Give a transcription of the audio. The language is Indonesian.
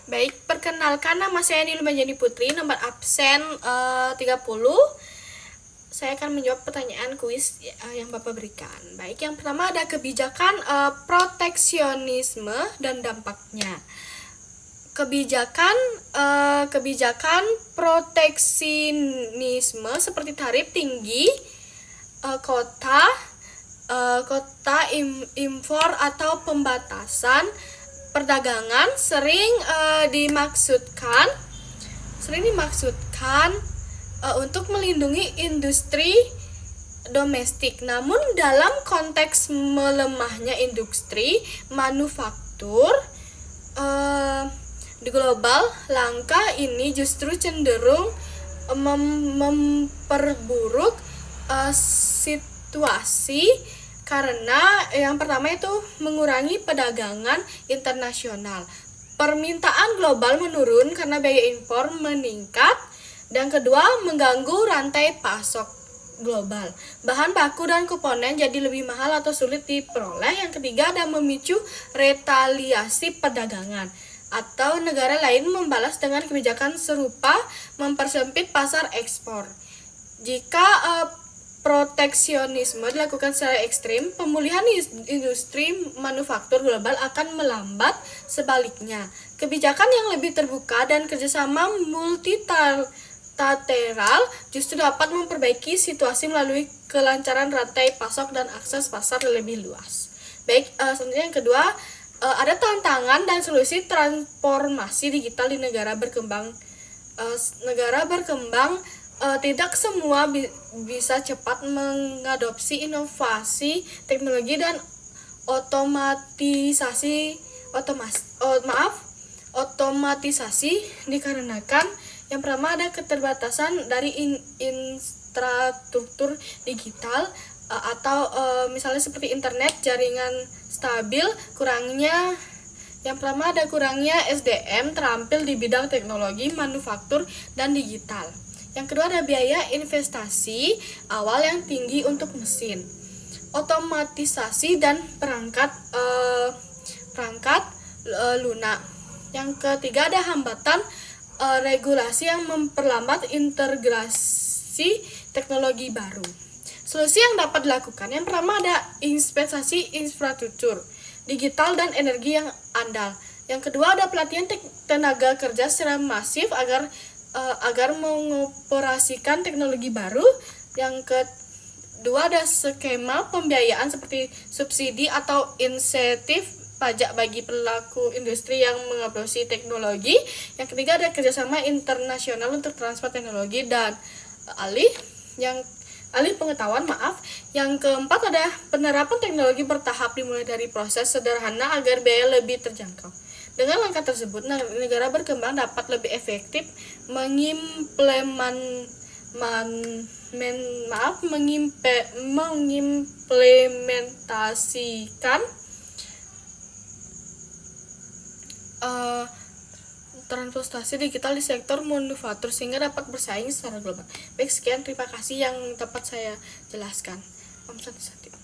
Baik, perkenalkan nama saya Nilma Jani Putri, nomor absen 30. Saya akan menjawab pertanyaan kuis yang Bapak berikan. Baik, yang pertama ada kebijakan proteksionisme dan dampaknya. Kebijakan proteksionisme seperti tarif tinggi, kota impor atau pembatasan perdagangan sering dimaksudkan untuk melindungi industri domestik. Namun dalam konteks melemahnya industri manufaktur di global, langkah ini justru cenderung memperburuk situasi karena yang pertama itu mengurangi perdagangan internasional. Permintaan global menurun karena biaya impor meningkat. Dan kedua, mengganggu rantai pasok global. Bahan baku dan komponen jadi lebih mahal atau sulit diperoleh. Yang ketiga, ada memicu retaliasi perdagangan atau negara lain membalas dengan kebijakan serupa mempersempit pasar ekspor. Jika proteksionisme dilakukan secara ekstrim, pemulihan industri manufaktur global akan melambat. Sebaliknya, kebijakan yang lebih terbuka dan kerjasama multilateral justru dapat memperbaiki situasi melalui kelancaran rantai pasok dan akses pasar lebih luas. Baik, selanjutnya yang kedua, ada tantangan dan solusi transformasi digital di negara berkembang. Tidak semua bisa cepat mengadopsi inovasi teknologi dan otomatisasi dikarenakan yang pertama ada keterbatasan dari infrastruktur digital atau misalnya seperti internet, jaringan stabil, yang pertama ada kurangnya SDM terampil di bidang teknologi, manufaktur, dan digital. Yang kedua ada biaya investasi awal yang tinggi untuk mesin, otomatisasi dan perangkat lunak. Yang ketiga ada hambatan regulasi yang memperlambat integrasi teknologi baru. Solusi yang dapat dilakukan yang pertama ada investasi infrastruktur digital dan energi yang andal. Yang kedua ada pelatihan tenaga kerja secara masif agar mengoperasikan teknologi baru. Yang kedua ada skema pembiayaan seperti subsidi atau insentif pajak bagi pelaku industri yang mengadopsi teknologi. Yang ketiga ada kerjasama internasional untuk transfer teknologi dan alih pengetahuan. Yang keempat ada penerapan teknologi bertahap dimulai dari proses sederhana agar biaya lebih terjangkau. Dengan langkah tersebut, negara berkembang dapat lebih efektif mengimplementasikan transportasi digital di sektor manufaktur sehingga dapat bersaing secara global. Baik, sekian, terima kasih yang dapat saya jelaskan. Om Santi.